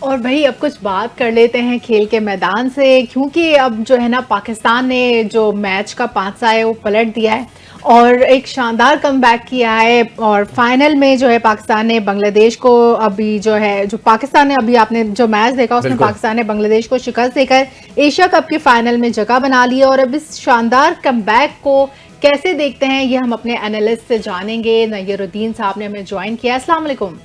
और भाई अब कुछ बात कर लेते हैं खेल के मैदान से, क्योंकि अब जो है ना पाकिस्तान ने जो मैच का पांचा है वो पलट दिया है और एक शानदार कमबैक किया है। और फाइनल में जो है पाकिस्तान ने बांग्लादेश को अभी जो है जो पाकिस्तान ने अभी आपने जो मैच देखा उसमें पाकिस्तान ने बांग्लादेश को शिकस्त देकर एशिया कप के फाइनल में जगह बना ली है। और अब इस शानदार कमबैक को कैसे देखते हैं ये हम अपने एनालिस्ट से जानेंगे। नय्यरुद्दीन साहब ने हमें ज्वाइन किया। अस्सलाम वालेकुम।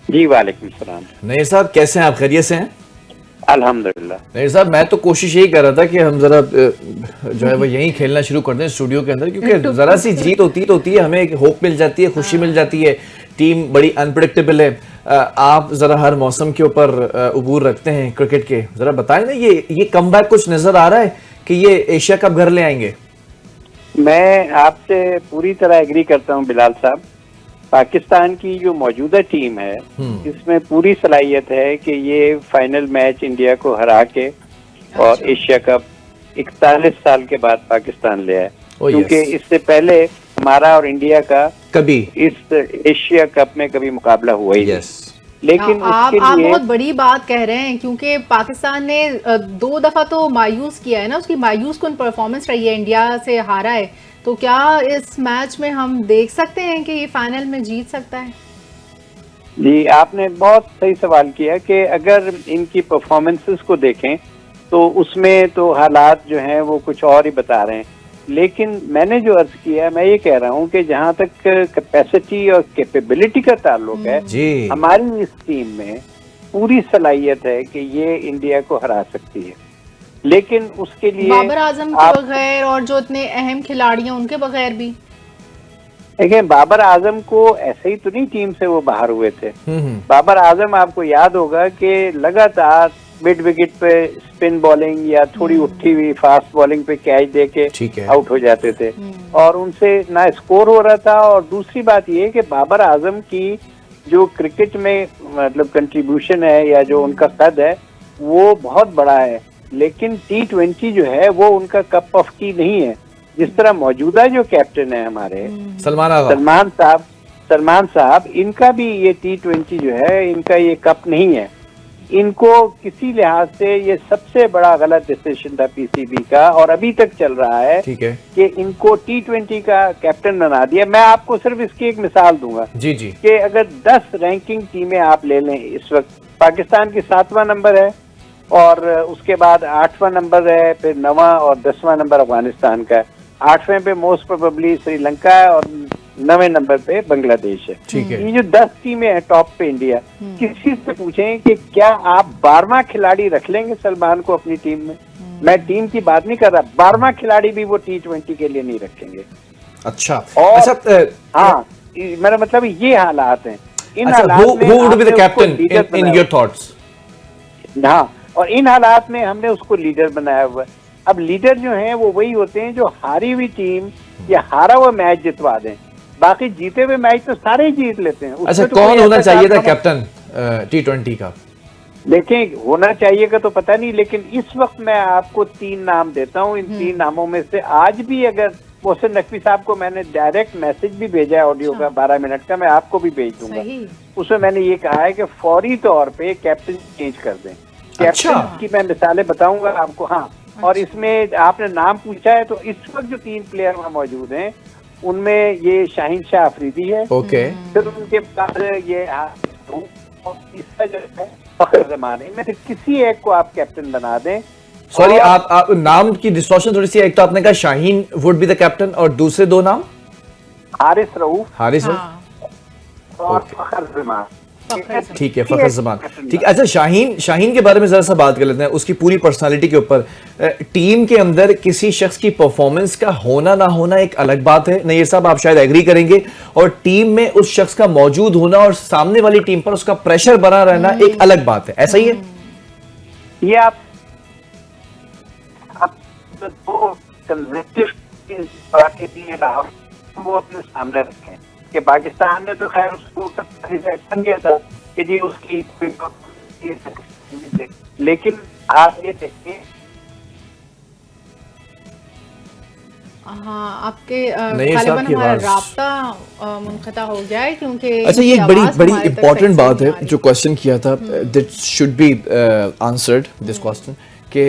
जी वालेकुम सलाम। नईर साहब कैसे हैं आप? खैरियत से हैं? अल्हम्दुलिल्लाह। नईर साहब मैं तो कोशिश यही कर रहा था कि हम जरा जो है वो यहीं खेलना शुरू कर दें स्टूडियो के अंदर, क्योंकि जरा सी जीत होती है हमें एक होप मिल जाती है, खुशी मिल जाती है। टीम बड़ी अनप्रेडिक्टेबल है। आप जरा हर मौसम के ऊपर उबूर रखते हैं क्रिकेट के, जरा बताएं ना ये कमबैक कुछ नजर आ रहा है कि ये एशिया कप घर ले आएंगे? मैं आपसे पूरी तरह एग्री करता हूं बिलाल साहब। पाकिस्तान की जो मौजूदा टीम है इसमें पूरी सलाहियत है कि ये फाइनल मैच इंडिया को हरा के और एशिया कप 41 साल के बाद पाकिस्तान ले आए, क्योंकि इससे पहले हमारा और इंडिया का कभी इस एशिया कप में कभी मुकाबला हुआ ही नहीं। लेकिन आप बहुत बड़ी बात कह रहे हैं, क्योंकि पाकिस्तान ने 2 दफा तो मायूस किया है ना, उसकी मायूस कुन परफॉर्मेंस रही है, इंडिया से हारा है। तो क्या इस मैच में हम देख सकते हैं कि ये फाइनल में जीत सकता है? जी आपने बहुत सही सवाल किया कि अगर इनकी परफॉर्मेंसेस को देखें तो उसमें तो हालात जो हैं वो कुछ और ही बता रहे हैं। लेकिन मैंने जो अर्ज किया मैं ये कह रहा हूँ कि जहाँ तक कैपेसिटी और कैपेबिलिटी का ताल्लुक है, हमारी इस टीम में पूरी सलाहियत है कि ये इंडिया को हरा सकती है। लेकिन उसके लिए बाबर आजम के बगैर और जो इतने अहम खिलाड़ी हैं उनके बगैर भी देखिए, बाबर आजम को ऐसे ही तो नहीं टीम से वो बाहर हुए थे। बाबर आजम आपको याद होगा कि लगातार मिड विकेट पे स्पिन बॉलिंग या थोड़ी उठी हुई फास्ट बॉलिंग पे कैच देके आउट हो जाते थे और उनसे ना स्कोर हो रहा था। और दूसरी बात ये कि बाबर आजम की जो क्रिकेट में मतलब कंट्रीब्यूशन है या जो उनका कद है वो बहुत बड़ा है, लेकिन T20 जो है वो उनका कप ऑफ टी नहीं है। जिस तरह मौजूदा जो कैप्टन है हमारे सलमान साहब, इनका भी ये T20 जो है इनका ये कप नहीं है। इनको किसी लिहाज से ये सबसे बड़ा गलत डिसीजन था पीसीबी का और अभी तक चल रहा है कि इनको T20 का कैप्टन बना दिया। मैं आपको सिर्फ इसकी एक मिसाल दूंगा कि अगर 10 रैंकिंग टीमें आप ले लें, इस वक्त पाकिस्तान की 7वां नंबर है और उसके बाद 8वां नंबर है, फिर 9वां और 10वां नंबर अफगानिस्तान का है, 8वें पे मोस्ट प्रोबेबली श्रीलंका है और 9वें नंबर पे बांग्लादेश है। ये जो 10 टीमें हैं टॉप पे इंडिया, किसी से पूछें कि क्या आप 12वां खिलाड़ी रख लेंगे सलमान को अपनी टीम में? मैं टीम की बात नहीं कर रहा, 12वां खिलाड़ी भी वो T20 के लिए नहीं रखेंगे। अच्छा, और हाँ मेरा मतलब ये हालात हैं। इन हालात में हाँ, और इन हालात में हमने उसको लीडर बनाया हुआ है। अब लीडर जो हैं वो वही होते हैं जो हारी हुई टीम या हारा हुआ मैच जितवा दें, बाकी जीते हुए मैच तो सारे ही जीत लेते हैं। अच्छा, कौन होना चाहिए था कैप्टन T20 का? देखें, होना चाहिए का तो पता नहीं, लेकिन इस वक्त मैं आपको 3 नाम देता हूँ। इन 3 नामों में से आज भी अगर मोहसिन नकवी साहब को मैंने डायरेक्ट मैसेज भी भेजा है ऑडियो का 12 मिनट का, मैं आपको भी भेज दूंगा। उसमें मैंने ये कहा है कि फौरी तौर पे कैप्टन चेंज कर दें। कैप्टन की मैं मिसालें बताऊंगा आपको। हाँ, और इसमें आपने नाम पूछा है तो इस वक्त जो 3 प्लेयर वहाँ मौजूद हैं उनमें ये शाहीन शाह अफरीदी है, फिर उनके बाद ये और तीसरा जो है फखर जमान है। इनमें से किसी एक को आप कैप्टन बना दें। सॉरी, आप नाम की डिस्टॉर्शन थोड़ी सी, एक तो आपने कहा Shaheen would be the captain और दूसरे 2 नाम हारिस रऊफ और फखर जमान। ठीक है, फखर जमान, ठीक है। अच्छा, शाहीन के बारे में जरा सा बात कर लेते हैं, उसकी पूरी पर्सनालिटी के ऊपर। टीम के अंदर किसी शख्स की परफॉर्मेंस का होना ना होना एक अलग बात है, नईर साहब आप शायद एग्री करेंगे, और टीम में उस शख्स का मौजूद होना और सामने वाली टीम पर उसका प्रेशर बना रहना एक अलग बात है, ऐसा ही है? ये आप वो अपने सामने रखें कि पाकिस्तान ने तो खैर उसको किया था कि जी उसकी, लेकिन आप ये देखिए हाँ, आपके नैयर गालिबन साहब की हमारा आवाज। राब्ता मुनक़ता हो गया है क्योंकि अच्छा, ये इनकी एक बड़ी आवाज़ बड़ी हमारे तक इंपॉर्टेंट सही से बात नहीं है आ रही। जो क्वेश्चन किया था, that should be answered this question, कि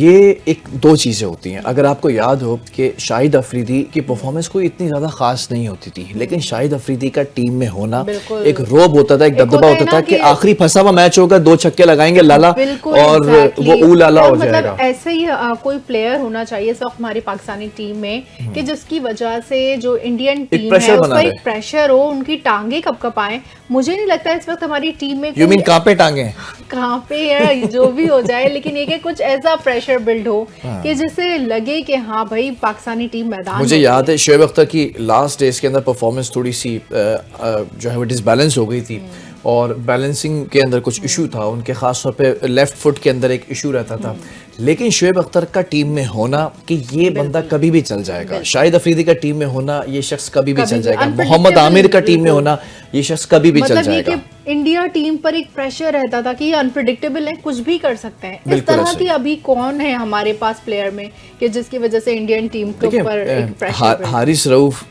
ये एक दो चीज़ें होती हैं। अगर आपको याद हो कि शाहिद अफरीदी की परफॉर्मेंस कोई इतनी ज़्यादा खास नहीं होती थी, लेकिन शाहिद अफरीदी का टीम में होना बिल्कुल। एक रोब होता था, एक एक दबदबा होता है होता ना था कि कि- आखिरी फंसा हुआ मैच होगा, 2 छक्के लगाएंगे लाला बिल्कुल और exactly। वो ऊ लाला और हो मतलब जाएगा। ऐसे ही कोई प्लेयर होना चाहिए इस वक्त हमारी पाकिस्तानी टीम में कि जिसकी वजह से जो इंडियन टीम pressure है उस बना पर रहे। एक प्रेशर हो, उनकी टांगे कब कब आए। मुझे नहीं लगता इस वक्त हमारी टीम में यू मीन कोई कहाँ पे टांगे? कहाँ पे या जो भी हो जाए, लेकिन ये कि कुछ ऐसा प्रेशर बिल्ड हो कि जिससे लगे कि हाँ भाई पाकिस्तानी टीम मैदान मुझे में याद है शोएब अख्तर की लास्ट डेज के अंदर परफॉर्मेंस थोड़ी सी जो है वो डिसबैलेंस हो गई थी, और बैलेंसिंग के अंदर कुछ इशू था उनके, खास तौर पे लेफ्ट फुट के अंदर एक इशू रहता था। लेकिन शोएब अख्तर का टीम में होना कि ये बंदा कभी भी चल जाएगा, शाहिद अफरीदी का टीम में होना ये शख्स कभी भी चल जाएगा, मोहम्मद आमिर का टीम में होना ये शख्स कभी भी चल मतलब ये जाएगा। कि इंडिया टीम पर एक प्रेशर रहता था कि ये अनप्रिडिक्टेबल है, कुछ भी कर सकते हैं। इस बिल्कुल तरह ऐसे। की अभी कौन है हमारे पास प्लेयर में कि जिसकी वजह से इंडियन टीम के देखिए, ऊपर एक प्रेशर हारिस रऊफ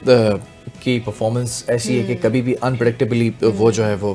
की परफॉर्मेंस ऐसी है कि कभी भी अनप्रेडिक्टेबली वो जो है वो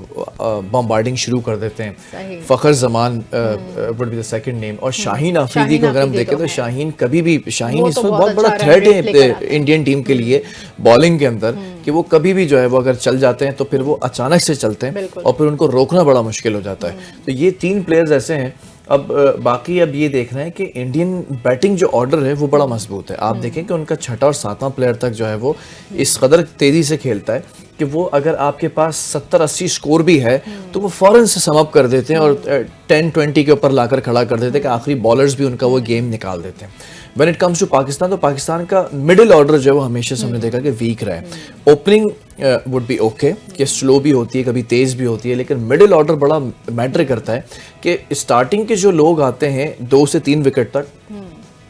बम्बार्डिंग शुरू कर देते हैं। सही। Fakhar Zaman would be the second name, और शाहीन अफरीदी शाहीन को अगर हम अफरीदी देखें तो तो है। शाहीन कभी भी, शाहीन वो इस तो वक्त बहुत बहुत बड़ा अच्छा थ्रेट run rate लेकर है आते हैं। इंडियन टीम के लिए बॉलिंग के अंदर, कि वो कभी भी जो है वो अगर चल जाते हैं तो फिर वो अचानक से चलते हैं बिल्कुल। और फिर उनको रोकना बड़ा मुश्किल हो जाता है। तो ये 3 प्लेयर्स ऐसे हैं। अब बाकी अब ये देखना है कि इंडियन बैटिंग जो ऑर्डर है वो बड़ा मजबूत है। आप देखें कि उनका 6वां और 7वां प्लेयर तक जो है वो इस कदर तेज़ी से खेलता है कि वो अगर आपके पास 70-80 स्कोर भी है तो वो फ़ौरन से सम अप कर देते हैं और 10-20 के ऊपर लाकर खड़ा कर देते हैं कि आखिरी बॉलर्स भी उनका वो गेम निकाल देते हैं। When it comes to Pakistan, तो पाकिस्तान का मिडिल ऑर्डर जो है वो हमेशा से हमने देखा कि वीक रहा है। ओपनिंग वुड बी ओके कि स्लो भी होती है, कभी तेज़ भी होती है, लेकिन मिडिल ऑर्डर बड़ा मैटर करता है कि स्टार्टिंग के जो लोग आते हैं 2 से 3 विकेट तक,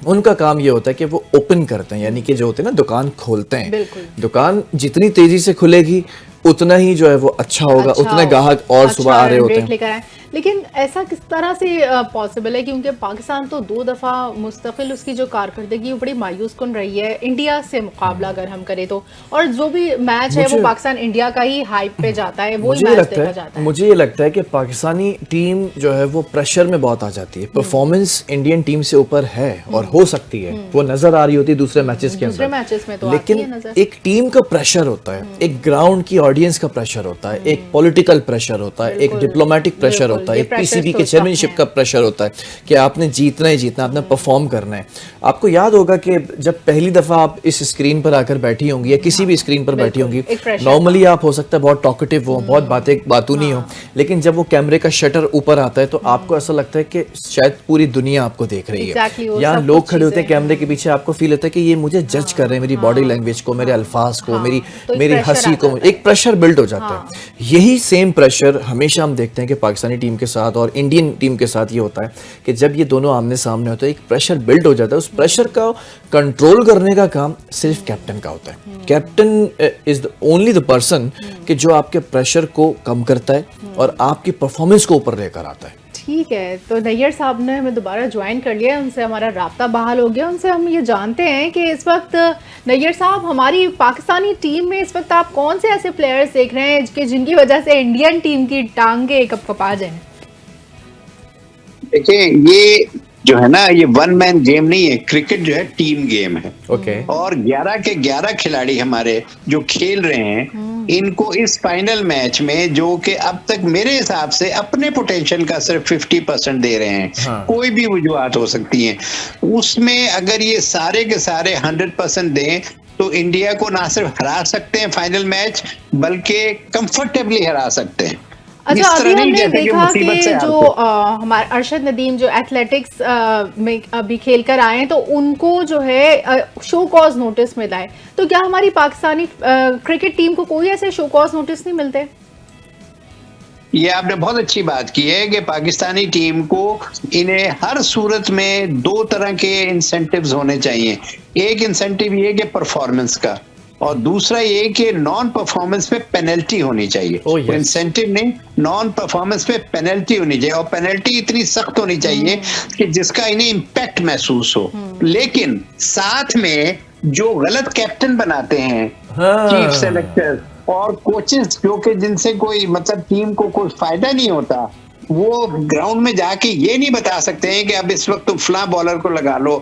उनका काम ये होता है कि वो ओपन करते हैं, यानी कि जो होते हैं ना दुकान खोलते हैं। बिल्कुल। दुकान जितनी तेजी से खुलेगी उतना ही जो है वो अच्छा होगा, उतने ग्राहक और सुबह आ रहे होते हैं। लेकिन ऐसा किस तरह से पॉसिबल है, क्योंकि पाकिस्तान तो 2 दफ़ा मुस्तकिल उसकी जो कारकर्दगी बड़ी मायूस कुन रही है इंडिया से मुकाबला अगर हम करें तो, और जो भी मैच है वो पाकिस्तान इंडिया का ही हाइप पे जाता है, वही मैच देखा जाता है। मुझे ये लगता है कि पाकिस्तानी टीम जो है वो प्रेशर में बहुत आ जाती है। परफॉर्मेंस इंडियन टीम से ऊपर है और हो सकती है, वो नजर आ रही होती है दूसरे मैचेस के दूसरे अंदर, मैचेस में तो आती है लेकिन नजर। एक टीम का प्रेशर होता है, एक ग्राउंड की ऑडियंस का प्रेशर होता है, एक पॉलिटिकल प्रेशर होता है, एक डिप्लोमेटिक प्रेशर होता है, एक पीसीबी के चेयरमैनशिप का प्रेशर होता है कि आपने जीतना ही जीतना, आपने परफॉर्म करना है। आपको याद होगा कि जब पहली दफा आप इस स्क्रीन पर आकर बैठी होंगी या किसी भी स्क्रीन पर बैठी होंगी, नॉर्मली आप हो सकता है बहुत टॉकेटिव हो, बहुत बातूनी हो, लेकिन जब वो कैमरे का शटर ऊपर आता है तो आपको ऐसा लगता है कि शायद पूरी दुनिया आपको देख रही है। यहाँ लोग खड़े होते हैं कैमरे के पीछे, आपको फील होता है कि ये मुझे जज कर रहे हैं, मेरी बॉडी लैंग्वेज को, मेरे अल्फाज को, मेरी हंसी को, एक प्रेशर बिल्ड हो जाता है। यही सेम प्रेशर हमेशा हम देखते हैं कि पाकिस्तानी टीम के साथ और इंडियन टीम के साथ ये होता है कि जब ये दोनों आमने सामने होते हैं एक प्रेशर बिल्ड हो जाता है। उस प्रेशर का कंट्रोल करने का काम सिर्फ कैप्टन का होता है। Captain is only the person कि जो आपके प्रेशर को कम करता है और आपकी परफॉर्मेंस को ऊपर लेकर आता है। ठीक है, तो नैयर साहब ने हमें दोबारा ज्वाइन कर लिया है, उनसे हमारा राब्ता बहाल हो गया। उनसे हम ये जानते हैं कि इस वक्त नैयर साहब हमारी पाकिस्तानी टीम में इस वक्त आप कौन से ऐसे प्लेयर्स देख रहे हैं कि जिनकी वजह से इंडियन टीम की टांगे कपकपा जाए? देखिए, ये जो है ना, ये 1 मैन गेम नहीं है, क्रिकेट जो है टीम गेम है। और 11 के 11 खिलाड़ी हमारे जो खेल रहे हैं, इनको इस फाइनल मैच में जो कि अब तक मेरे हिसाब से अपने पोटेंशियल का सिर्फ 50% दे रहे हैं। कोई भी वजूहत हो सकती है, उसमें अगर ये सारे के सारे 100% दें तो इंडिया को ना सिर्फ हरा सकते हैं फाइनल मैच, बल्कि कंफर्टेबली हरा सकते हैं। अच्छा, अभी हमने देखा कि जो हमारे अरशद नदीम जो एथलेटिक्स में अभी खेल कर आए हैं, तो उनको जो है शो कॉज नोटिस मिला है। तो क्या हमारी पाकिस्तानी क्रिकेट टीम को कोई ऐसे शो कॉज नोटिस नहीं मिलते? ये आपने बहुत अच्छी बात की है कि पाकिस्तानी टीम को इन्हें हर सूरत में 2 तरह के इंसेंटिव्स होने चाहिए। एक इंसेंटिव ये कि परफॉर्मेंस का, और दूसरा ये कि नॉन परफॉर्मेंस पे पेनल्टी होनी चाहिए। इंसेंटिव नहीं, नॉन परफॉर्मेंस पे पेनल्टी होनी चाहिए, और पेनल्टी इतनी सख्त होनी चाहिए कि जिसका इन्हें इम्पैक्ट महसूस हो। लेकिन साथ में जो गलत कैप्टन बनाते हैं, हाँ। चीफ सेलेक्टर और कोचेस जो कि जिनसे कोई मतलब टीम को कोई फायदा नहीं होता, वो ग्राउंड में जाके ये नहीं बता सकते हैं कि अब इस वक्त तुम फला बॉलर को लगा लो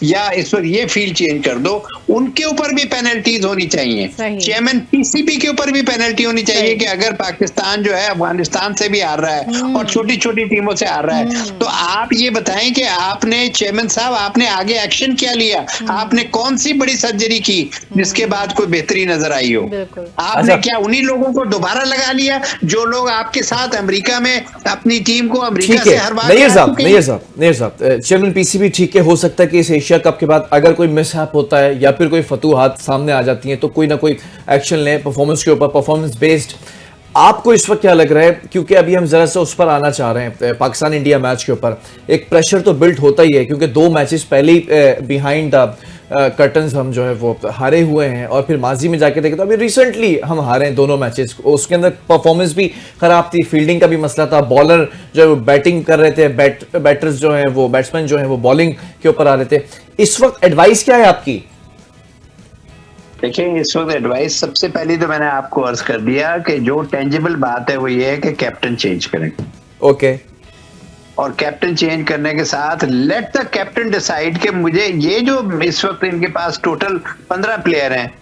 या इस वक्त ये फील्ड चेंज कर दो। उनके ऊपर भी पेनल्टीज होनी चाहिए, चेयरमैन पीसीबी के ऊपर भी पेनल्टी होनी चाहिए कि अगर पाकिस्तान जो है अफगानिस्तान से भी हार रहा है और छोटी छोटी टीमों से हार रहा है, तो आप ये बताएं कि आपने चेयरमैन साहब आपने आगे एक्शन क्या लिया, आपने कौन सी बड़ी सर्जरी की जिसके बाद कोई बेहतरी नजर आई हो? आपने क्या उन्हीं लोगों को दोबारा लगा लिया जो लोग आपके साथ अमेरिका में अपनी टीम को अमेरिका से हर बार? नहीं साहब, चेयरमैन पीसीबी ठीक है, हो सकता है कि इस एशिया कप के बाद अगर कोई मिसहैप होता है या फिर कोई फतूहात सामने आ जाती हैं तो कोई ना कोई एक्शन लें परफॉर्मेंस के ऊपर, परफॉर्मेंस बेस्ड। आपको इस वक्त क्या लग रहा है, क्योंकि अभी हम जरा सा उस पर आना चाह रहे हैं, पाकिस्तान इंडिया मैच के ऊपर एक प्रेशर तो बिल्ड होता ही है क्योंकि 2 मैचेस पहले ही बिहाइंड द कर्टन्स हम जो है वो हारे हुए हैं, और फिर माजी में जाके देखें तो अभी रिसेंटली हम हारे हैं दोनों मैचेस। उसके अंदर परफॉर्मेंस भी खराब थी, फील्डिंग का भी मसला था, बॉलर जो है वो बैटिंग कर रहे थे, बैटर्स जो हैं वो बैट्समैन जो हैं वो बॉलिंग के ऊपर आ रहे थे। इस वक्त एडवाइस क्या है आपकी? देखिए, इस वक्त एडवाइस सबसे पहले तो मैंने आपको अर्ज कर दिया कि जो टेंजिबल बात है वो ये है कि कैप्टन चेंज करें। ओके। और कैप्टन चेंज करने के साथ लेट द कैप्टन डिसाइड कि मुझे ये जो इस वक्त इनके पास टोटल 15 प्लेयर हैं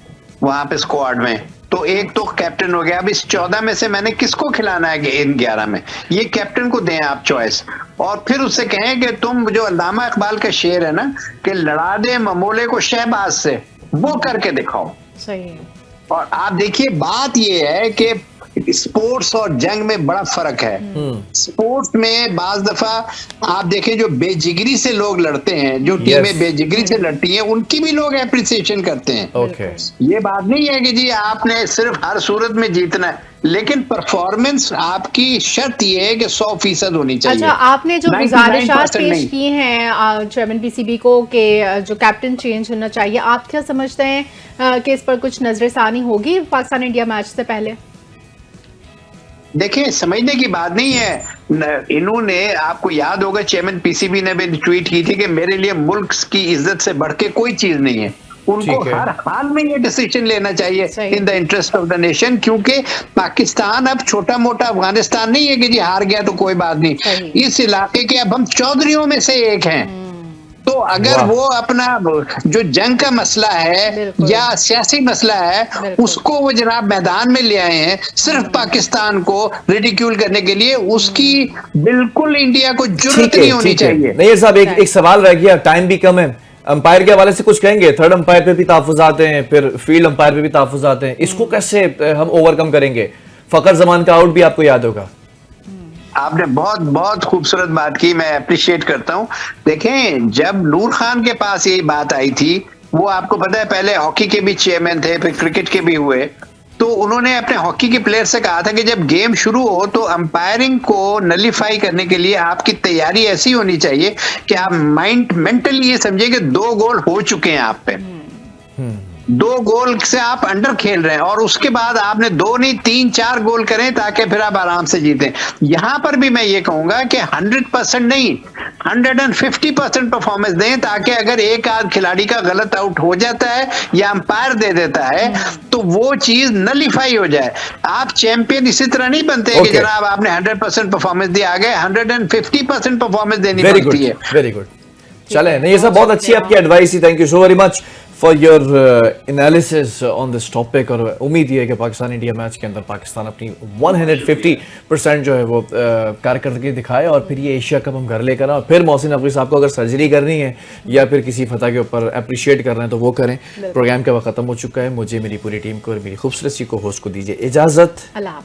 वहां पे स्क्वाड में, तो एक तो कैप्टन हो गया। अब इस 14 में से मैंने किसको खिलाना है इन 11 में, ये कैप्टन को दें आप चॉइस, और फिर उससे कहें कि तुम जो अल्लामा इकबाल का शेर है ना कि लड़ा दे ममोले को शहबाज से, वो करके दिखाओ। सही है। और आप देखिए, बात ये है कि स्पोर्ट्स और जंग में बड़ा फर्क है। स्पोर्ट्स में बाज दफा आप देखें जो बेजिगरी से लोग लड़ते हैं, जो टीमें बेजिगरी से लड़ती हैं, उनकी भी लोग एप्रिसिएशन करते हैं। ये बात नहीं है कि जी आपने सिर्फ हर सूरत में जीतना है, लेकिन परफॉर्मेंस आपकी शर्त ये है कि 100% होनी चाहिए। अच्छा, आपने जो गुजारिशात पेश की हैं चेयरमैन पीसीबी को कि जो कैप्टन चेंज होना चाहिए, आप क्या समझते हैं कि इस पर कुछ नजरसानी होगी पाकिस्तान इंडिया मैच से पहले? देखिए, समझने की बात नहीं है। इन्होंने, आपको याद होगा चेयरमैन पीसीबी ने भी ट्वीट की थी कि मेरे लिए मुल्क की इज्जत से बढ़ के कोई चीज नहीं है। उनको हर हाल में ये डिसीजन लेना चाहिए in the interest of the nation, क्योंकि पाकिस्तान अब छोटा मोटा अफगानिस्तान नहीं है कि जी हार गया तो कोई बात नहीं। इस इलाके के अब हम चौधरियों में से एक हैं। तो अगर वो अपना जो जंग का मसला है या सियासी मसला है उसको वो जनाब मैदान में ले आए हैं सिर्फ पाकिस्तान को रिडिक्यूल करने के लिए, उसकी बिल्कुल इंडिया को जरूरत नहीं होनी चाहिए। नहीं साहब, एक सवाल रह गया, टाइम भी कम है, अंपायर के हवाले से कुछ कहेंगे? थर्ड अंपायर पे भी तहफ्फुज़ात हैं, फिर फील्ड अंपायर पे भी तहफ्फुज़ात हैं, इसको कैसे हम ओवरकम करेंगे? फकर जमान का आउट भी आपको याद होगा। आपने बहुत बहुत खूबसूरत बात की, मैं अप्रिशिएट करता हूं। देखें, जब नूर खान के पास यही बात आई थी, वो आपको पता है पहले हॉकी के भी चेयरमैन थे, फिर क्रिकेट के भी हुए, तो उन्होंने अपने हॉकी के प्लेयर से कहा था कि जब गेम शुरू हो तो अंपायरिंग को नलीफाई करने के लिए आपकी तैयारी ऐसी होनी चाहिए कि आप मेंटली ये समझे कि 2 गोल हो चुके हैं आप पे, 2 गोल से आप अंडर खेल रहे हैं, और उसके बाद आपने 2 नहीं 3-4 गोल करें ताकि फिर आप आराम से जीतें। यहां पर भी मैं ये कहूंगा कि 100% नहीं 150% परफॉर्मेंस दें, ताकि अगर एक आध खिलाड़ी का गलत आउट हो जाता है या अंपायर दे देता है तो वो चीज नलीफाई हो जाए। आप चैंपियन इसी तरह नहीं बनते कि जनाब आपने 100% परफॉर्मेंस दिया, आगे 150% परफॉर्मेंस देनी पड़ती है। Very good. चले, नहीं ये सब बहुत अच्छी आपकी एडवाइस थी, thank you so very much for your analysis on this topic. और उम्मीद ये है कि पाकिस्तान इंडिया मैच के अंदर पाकिस्तान अपनी 150% जो है वो कारकर्दगी दिखाए और फिर ये एशिया कप हम घर लेकर आए। और फिर मोहसिन नकवी साहब को अगर सर्जरी करनी है या फिर किसी फतह के ऊपर अप्रिशिएट कर रहे हैं तो वो करें। प्रोग्राम का वक्त खत्म हो चुका है। मुझे, मेरी पूरी टीम को और मेरी खूबसूरत सी को होस्ट को दीजिए इजाजत। अल्लाह।